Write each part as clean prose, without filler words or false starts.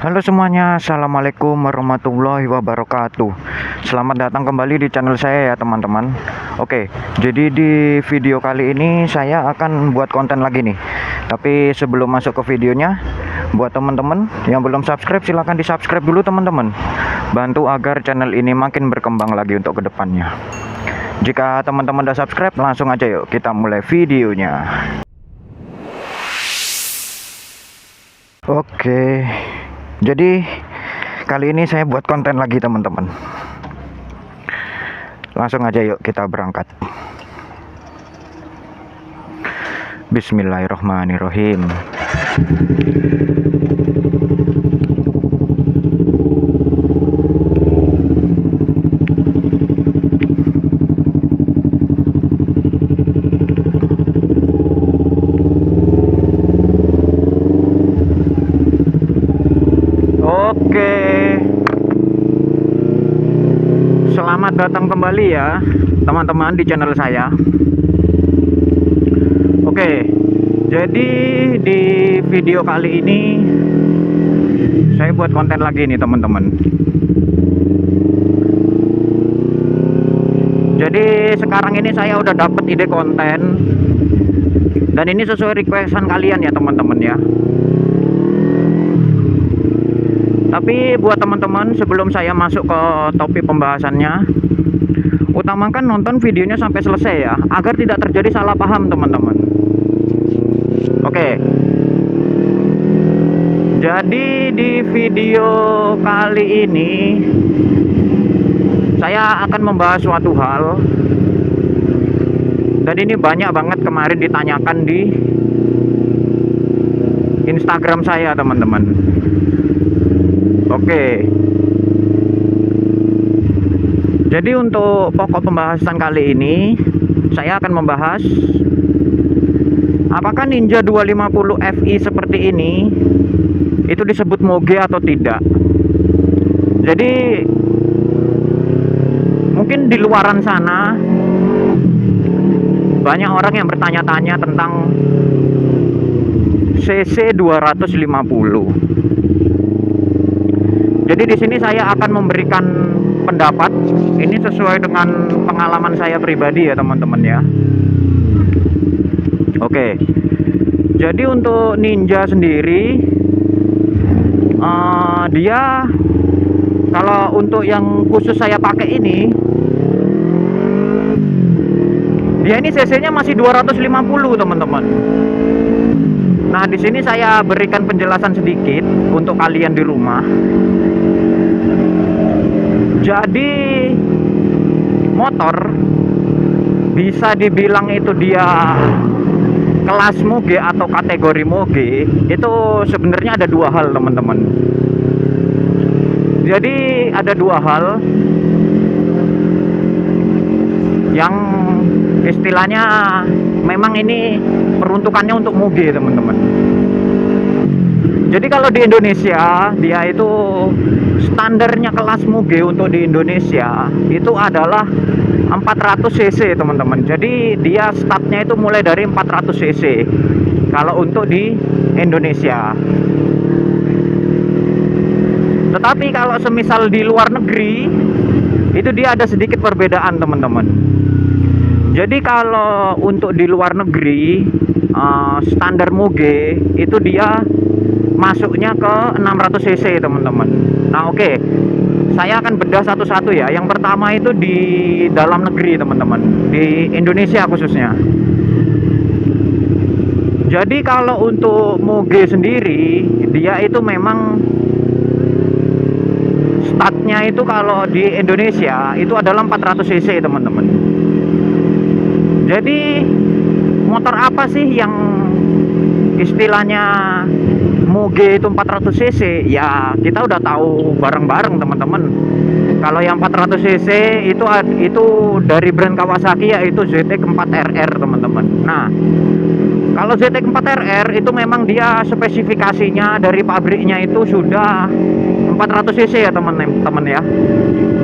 Halo semuanya, assalamualaikum warahmatullahi wabarakatuh. Selamat datang kembali di channel saya ya teman-teman. Oke, jadi di video kali ini saya akan buat konten lagi nih. Tapi sebelum masuk ke videonya, buat teman-teman yang belum subscribe silahkan di subscribe dulu teman-teman. Bantu agar channel ini makin berkembang lagi untuk kedepannya. Jika teman-teman udah subscribe, langsung aja yuk kita mulai videonya. Oke, jadi kali ini saya buat konten lagi teman-teman. Langsung aja yuk kita berangkat. Bismillahirrahmanirrahim. Oke, selamat datang kembali ya teman-teman di channel saya. Oke, jadi di video kali ini saya buat konten lagi nih teman-teman. Jadi sekarang ini saya udah dapet ide konten, dan ini sesuai requestan kalian ya teman-teman ya. Tapi buat teman-teman, sebelum saya masuk ke topik pembahasannya, utamakan nonton videonya sampai selesai ya, agar tidak terjadi salah paham teman-teman. Oke, jadi di video kali ini saya akan membahas suatu hal, dan ini banyak banget kemarin ditanyakan di Instagram saya teman-teman. Oke, jadi untuk pokok pembahasan kali ini saya akan membahas apakah Ninja 250 Fi seperti ini itu disebut moge atau tidak. Jadi mungkin di luaran sana banyak orang yang bertanya-tanya tentang CC 250. Jadi di sini saya akan memberikan pendapat ini sesuai dengan pengalaman saya pribadi ya teman-teman ya. Oke, jadi untuk Ninja sendiri dia kalau untuk yang khusus saya pakai ini, dia ini cc-nya masih 250 teman-teman. Nah, di sini saya berikan penjelasan sedikit untuk kalian di rumah. Jadi motor bisa dibilang itu dia kelas moge atau kategori moge, itu sebenarnya ada dua hal teman-teman. Jadi ada dua hal yang istilahnya memang ini peruntukannya untuk moge teman-teman. Jadi kalau di Indonesia dia itu standarnya kelas moge untuk di Indonesia itu adalah 400 cc teman-teman. Jadi dia startnya itu mulai dari 400 cc kalau untuk di Indonesia. Tetapi kalau semisal di luar negeri itu dia ada sedikit perbedaan teman-teman. Jadi kalau untuk di luar negeri standar moge itu dia masuknya ke 600 cc teman-teman. Nah oke, saya akan bedah satu-satu ya. Yang pertama itu di dalam negeri teman-teman, di Indonesia khususnya. Jadi kalau untuk moge sendiri dia itu memang startnya itu kalau di Indonesia itu adalah 400 cc teman-teman. Jadi motor apa sih yang istilahnya moge itu 400 cc? Ya kita udah tahu bareng-bareng teman-teman. Kalau yang 400 cc itu dari brand Kawasaki, yaitu ZX4RR teman-teman. Nah, kalau ZX4RR itu memang dia spesifikasinya dari pabriknya itu sudah 400 cc ya teman-teman ya.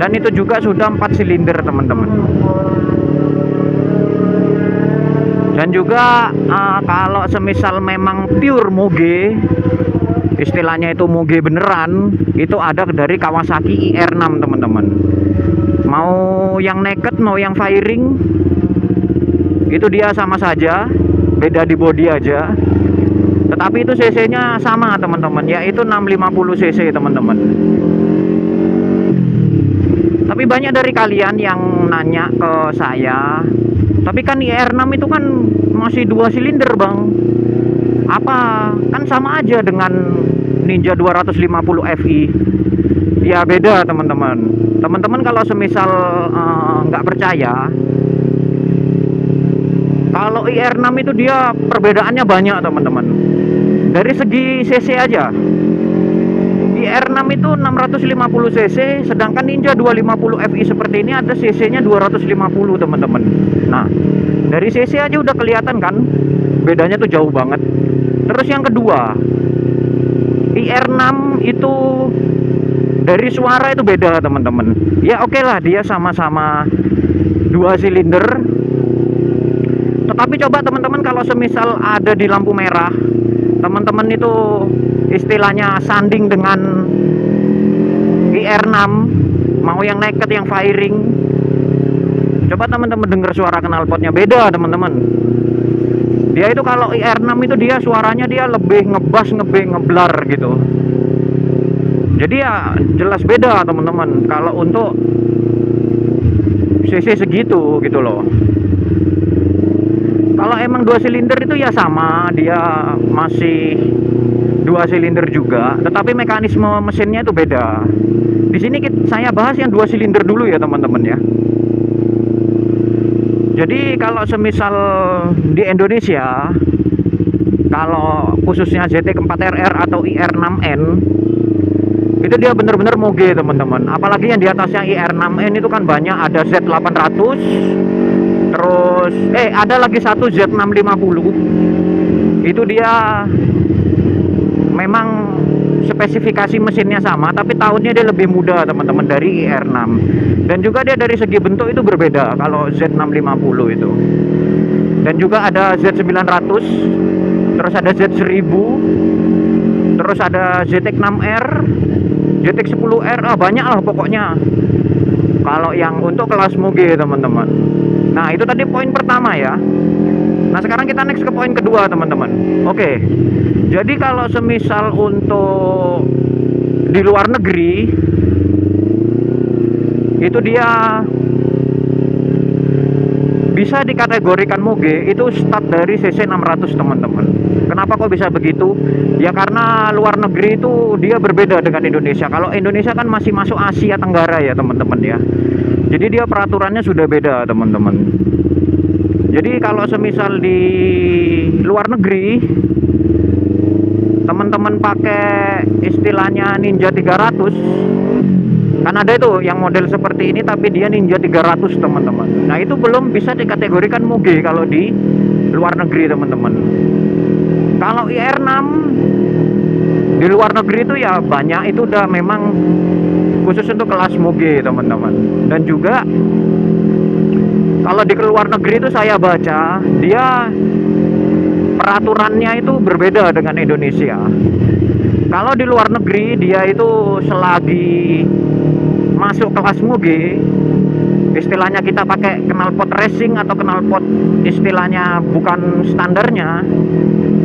Dan itu juga sudah 4 silinder teman-teman. Dan juga kalau semisal memang pure moge istilahnya itu moge beneran, itu ada dari Kawasaki IR6 teman-teman. Mau yang naked mau yang firing itu dia sama saja, beda di body aja. Tetapi itu cc nya sama teman-teman, yaitu 650 cc teman-teman. Tapi banyak dari kalian yang nanya ke saya, tapi kan IR6 itu kan masih 2 silinder bang, apa kan sama aja dengan Ninja 250 Fi? Ya beda teman-teman. Teman-teman kalau semisal nggak percaya, kalau IR6 itu dia perbedaannya banyak teman-teman. Dari segi cc aja, IR6 itu 650 cc, sedangkan Ninja 250 Fi seperti ini ada cc nya 250 teman-teman. Nah dari cc aja udah kelihatan kan bedanya tuh jauh banget. Terus yang kedua, IR6 itu dari suara itu beda teman-teman. Ya oke lah, dia sama-sama 2 silinder. Tetapi coba teman-teman kalau semisal ada di lampu merah, teman-teman itu istilahnya sanding dengan IR6, mau yang naked yang firing, coba teman-teman dengar suara knalpotnya beda teman-teman. Dia itu kalau IR6 itu dia suaranya dia lebih ngebas, ngeblar gitu. Jadi ya jelas beda teman-teman kalau untuk cc segitu gitu loh. Kalau emang 2 silinder itu ya sama, dia masih 2 silinder juga, tetapi mekanisme mesinnya itu beda. Di sini saya bahas yang 2 silinder dulu ya teman-teman ya. Jadi kalau semisal di Indonesia, kalau khususnya ZX4RR atau IR6N, itu dia bener-bener moge teman-teman. Apalagi yang di atasnya IR6N itu kan banyak, ada Z800, terus ada lagi satu Z650. Itu dia memang spesifikasi mesinnya sama, tapi tahunnya dia lebih muda teman-teman dari IR6. Dan juga dia dari segi bentuk itu berbeda kalau Z650 itu. Dan juga ada Z900, terus ada Z1000, terus ada ZX6R, ZX10R, banyak lah pokoknya kalau yang untuk kelas moge teman-teman. Nah itu tadi poin pertama ya. Nah sekarang kita next ke poin kedua teman-teman. Oke, jadi kalau semisal untuk di luar negeri, itu dia bisa dikategorikan moge itu start dari cc 600 teman-teman. Kenapa kok bisa begitu? Ya karena luar negeri itu dia berbeda dengan Indonesia. Kalau Indonesia kan masih masuk Asia Tenggara ya teman-teman ya. Jadi dia peraturannya sudah beda teman-teman. Jadi kalau semisal di luar negeri, teman-teman pakai istilahnya Ninja 300, kan ada itu yang model seperti ini tapi dia Ninja 300 teman-teman. Nah itu belum bisa dikategorikan moge kalau di luar negeri teman-teman. Kalau IR6 di luar negeri itu ya banyak, itu udah memang khusus untuk kelas moge teman-teman. Dan juga kalau di luar negeri itu saya baca dia peraturannya itu berbeda dengan Indonesia. Kalau di luar negeri dia itu selagi masuk kelas moge, istilahnya kita pakai knalpot racing atau knalpot istilahnya bukan standarnya,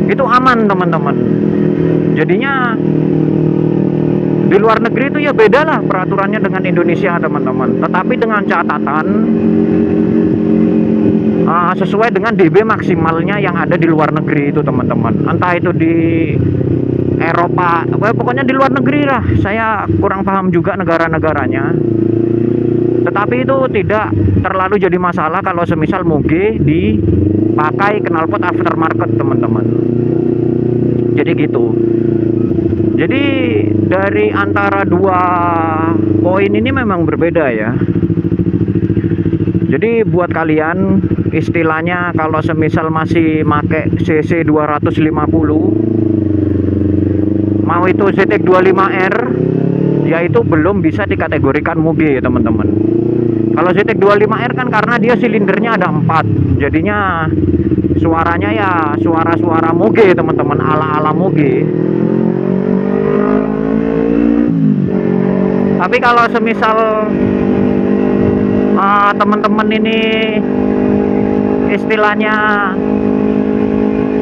itu aman teman-teman. Jadinya di luar negeri itu ya beda lah peraturannya dengan Indonesia teman-teman. Tetapi dengan catatan sesuai dengan dB maksimalnya yang ada di luar negeri itu teman-teman. Entah itu di Eropa, pokoknya di luar negeri lah. Saya kurang paham juga negara-negaranya. Tetapi itu tidak terlalu jadi masalah kalau semisal moge dipakai knalpot aftermarket teman-teman. Jadi gitu. Jadi dari antara dua poin ini memang berbeda ya. Jadi buat kalian istilahnya kalau semisal masih pakai cc 250, mau itu ZX25R, yaitu belum bisa dikategorikan moge teman-teman. Kalau ZX25R kan karena dia silindernya ada 4, jadinya suaranya ya suara-suara moge teman-teman, ala-ala moge. Tapi kalau semisal teman-teman ini istilahnya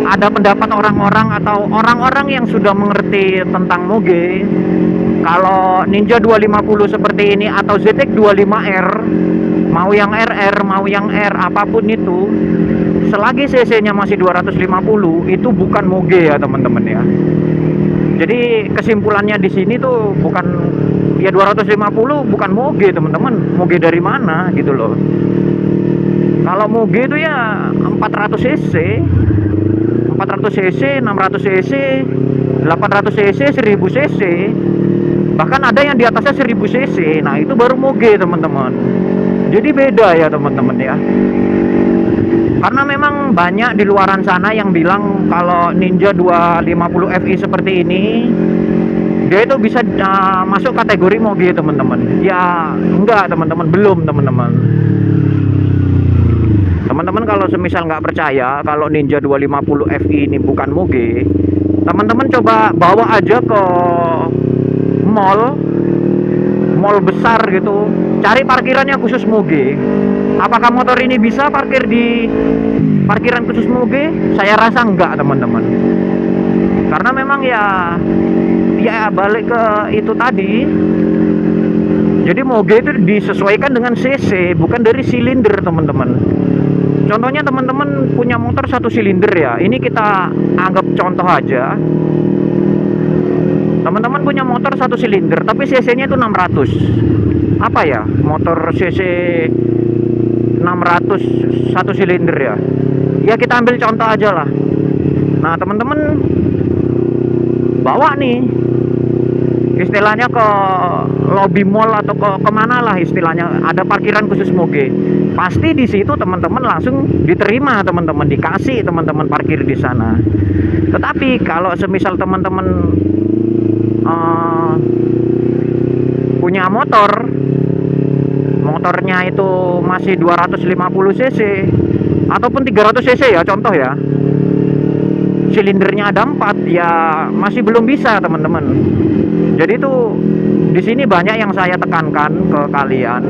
ada pendapat orang-orang atau orang-orang yang sudah mengerti tentang moge, kalau Ninja 250 seperti ini atau ZX 25R, mau yang RR, mau yang R, apapun itu, selagi cc-nya masih 250, itu bukan moge ya teman-teman ya. Jadi kesimpulannya di sini tuh bukan ya 250 bukan moge teman-teman. Moge dari mana gitu loh. Kalau moge itu ya 400 cc, 400 cc, 600 cc, 800 cc, 1000 cc. Bahkan ada yang di atasnya 1000 cc. Nah, itu baru moge teman-teman. Jadi beda ya teman-teman ya. Karena memang banyak di luaran sana yang bilang kalau Ninja 250 Fi seperti ini dia itu bisa masuk kategori moge teman-teman. Ya enggak teman-teman, belum teman-teman. Teman-teman kalau semisal nggak percaya kalau Ninja 250 Fi ini bukan moge, teman-teman coba bawa aja ke mall besar gitu, cari parkirannya khusus moge. Apakah motor ini bisa parkir di parkiran khusus moge? Saya rasa enggak teman-teman. Karena memang ya balik ke itu tadi. Jadi moge itu disesuaikan dengan cc, bukan dari silinder teman-teman. Contohnya teman-teman punya motor 1 silinder ya. Ini kita anggap contoh aja. Teman-teman punya motor 1 silinder tapi cc-nya itu 600. Apa ya? Motor cc 600 1 silinder ya. Ya kita ambil contoh aja lah. Nah, teman-teman bawa nih istilahnya ke lobby mall atau ke kemana lah istilahnya, ada parkiran khusus moge. Pasti di situ teman-teman langsung diterima, teman-teman dikasih teman-teman parkir di sana. Tetapi kalau semisal teman-teman punya motornya itu masih 250 cc ataupun 300 cc ya contoh ya, silindernya ada 4, ya masih belum bisa teman-teman. Jadi itu di sini banyak yang saya tekankan ke kalian,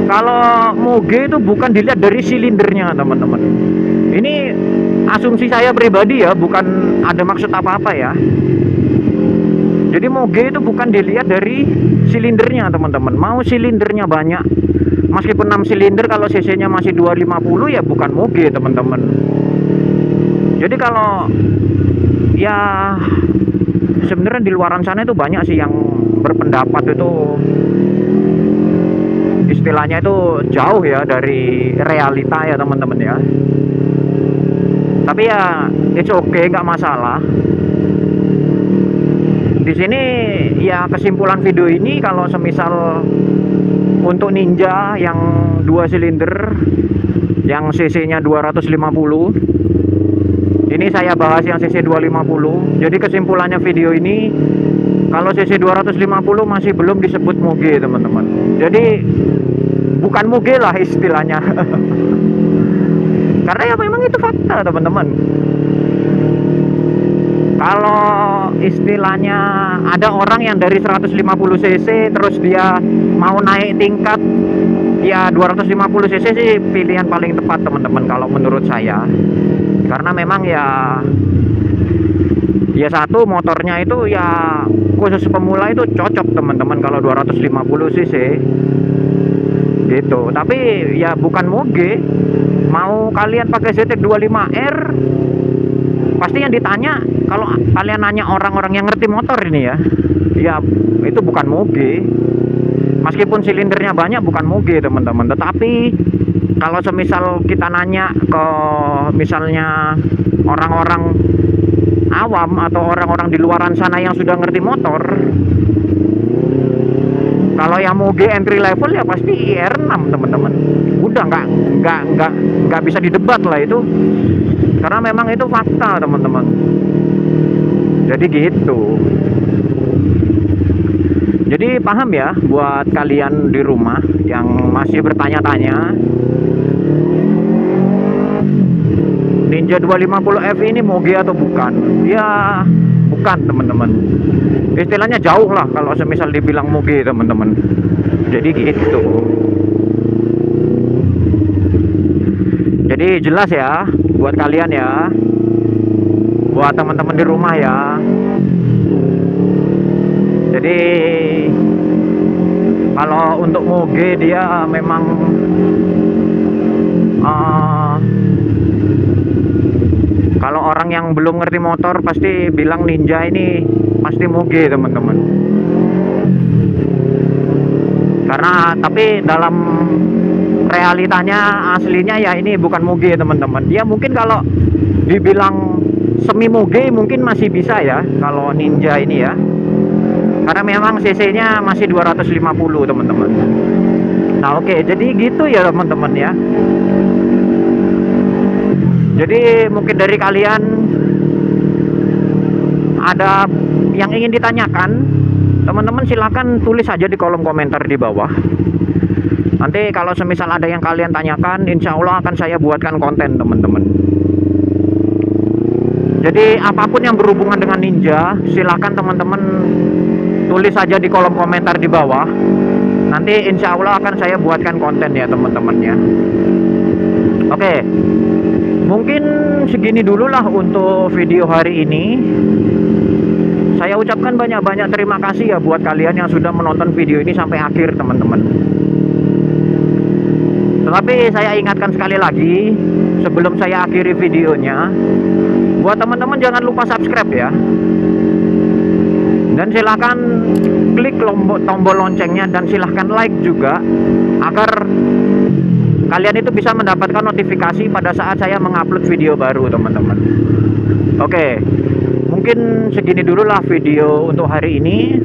kalau moge itu bukan dilihat dari silindernya teman-teman. Ini asumsi saya pribadi ya, bukan ada maksud apa-apa ya. Jadi moge itu bukan dilihat dari silindernya teman-teman. Mau silindernya banyak, meskipun 6 silinder, kalau cc-nya masih 250 ya bukan moge teman-teman. Jadi kalau ya sebenarnya di luaran sana itu banyak sih yang berpendapat itu istilahnya itu jauh ya dari realita ya teman-teman ya. Tapi ya it's okay, nggak masalah. Di sini ya kesimpulan video ini, kalau semisal untuk Ninja yang 2 silinder yang cc-nya 250, ini saya bahas yang cc 250. Jadi kesimpulannya video ini, kalau cc 250 masih belum disebut moge teman-teman. Jadi bukan moge lah istilahnya. Karena ya memang itu fakta teman-teman. Kalau istilahnya ada orang yang dari 150 cc terus dia mau naik tingkat, ya 250 cc sih pilihan paling tepat teman-teman kalau menurut saya. Karena memang ya satu, motornya itu ya khusus pemula itu cocok teman-teman kalau 250 cc gitu. Tapi ya bukan moge. Mau kalian pakai ZX 25R, pasti yang ditanya, kalau kalian nanya orang-orang yang ngerti motor ini ya itu bukan moge. Meskipun silindernya banyak bukan moge teman-teman. Tetapi kalau semisal kita nanya ke misalnya orang-orang awam atau orang-orang di luaran sana yang sudah ngerti motor, kalau yang moge entry level ya pasti IR6 teman-teman. Udah nggak bisa didebat lah itu, karena memang itu fakta teman-teman. Jadi gitu. Jadi paham ya buat kalian di rumah yang masih bertanya-tanya, Ninja 250F ini moge atau bukan? Ya bukan teman-teman, istilahnya jauh lah kalau semisal dibilang moge teman-teman. Jadi gitu. Jadi jelas ya buat kalian ya, buat teman-teman di rumah ya. Jadi kalau untuk moge dia memang kalau orang yang belum ngerti motor pasti bilang Ninja ini pasti moge teman-teman. Karena tapi dalam realitanya aslinya ya ini bukan moge teman-teman. Dia mungkin kalau dibilang semi moge mungkin masih bisa ya kalau Ninja ini ya. Karena memang cc-nya masih 250 teman-teman. Nah oke, jadi gitu ya teman-teman ya. Jadi mungkin dari kalian ada yang ingin ditanyakan, teman-teman silahkan tulis aja di kolom komentar di bawah. Nanti kalau semisal ada yang kalian tanyakan, insya Allah akan saya buatkan konten teman-teman. Jadi apapun yang berhubungan dengan Ninja, silahkan teman-teman tulis aja di kolom komentar di bawah. Nanti insya Allah akan saya buatkan konten ya teman-teman ya. Oke, mungkin segini dulu lah untuk video hari ini. Saya ucapkan banyak-banyak terima kasih ya buat kalian yang sudah menonton video ini sampai akhir teman-teman. Tetapi saya ingatkan sekali lagi sebelum saya akhiri videonya, buat teman-teman jangan lupa subscribe ya. Dan silahkan klik tombol loncengnya dan silahkan like juga agar kalian itu bisa mendapatkan notifikasi pada saat saya mengupload video baru teman-teman. Oke, mungkin segini dulu lah video untuk hari ini.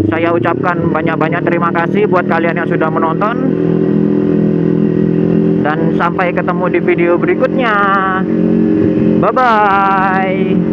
Saya ucapkan banyak-banyak terima kasih buat kalian yang sudah menonton. Dan sampai ketemu di video berikutnya. Bye-bye.